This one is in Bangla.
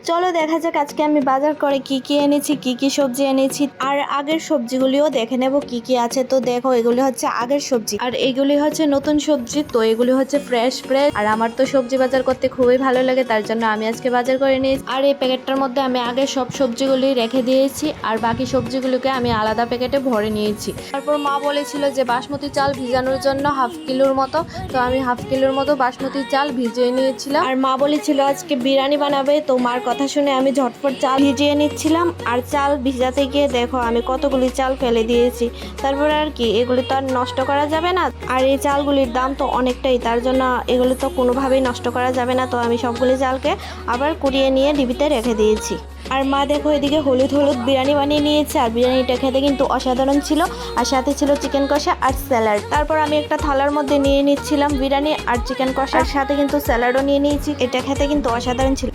চলো দেখা যাক আজকে আমি বাজার করে কি কি এনেছি, কি কি সবজি এনেছি, আর আগের সবজিগুলিও দেখে নেব কি কি আছে। তো দেখো, এগুলি হচ্ছে আগের সবজি আর এগুলি হচ্ছে নতুন সবজি। তো এগুলি হচ্ছে ফ্রেশ ফ্রেশ। আর আমার তো সবজি বাজার করতে খুবই ভালো লাগে, তার জন্য আমি আজকে বাজার করে নিয়েছি। আর এই প্যাকেটটার মধ্যে আমি আগের সব সবজিগুলি রেখে দিয়েছি, আর বাকি সবজিগুলোকে আমি আলাদা প্যাকেটে ভরে নিয়েছি। তারপর মা বলেছিল যে বাসমতি চাল ভিজানোর জন্য হাফ কিলোর মতো, তো আমি হাফ কিলোর মতো বাসমতি চাল ভিজিয়ে নিয়েছিলাম। আর মা বলেছিল আজকে বিরিয়ানি বানাবে, তো মার কথা শুনে আমি ঝটপট চাল ভিজিয়ে নিচ্ছিলাম। আর চাল ভিজাতে গিয়ে দেখো আমি কতগুলি চাল ফেলে দিয়েছি। তারপরে আর কি, এগুলি তো আর নষ্ট করা যাবে না, আর এই চালগুলির দাম তো অনেকটাই, তার জন্য এগুলি তো কোনোভাবেই নষ্ট করা যাবে না। তো আমি সবগুলি চালকে আবার কুড়িয়ে নিয়ে ডিবিতে রেখে দিয়েছি। আর মা দেখো এদিকে হলুদ হলুদ বিরিয়ানি বানিয়ে নিয়েছে, আর বিরিয়ানিটা খেতে কিন্তু অসাধারণ ছিল। আর সাথে ছিল চিকেন কষা আর স্যালাড। তারপর আমি একটা থালার মধ্যে নিয়ে নিচ্ছিলাম বিরিয়ানি আর চিকেন কষা, আর সাথে কিন্তু স্যালাডও নিয়ে নিয়েছি। এটা খেতে কিন্তু অসাধারণ ছিল।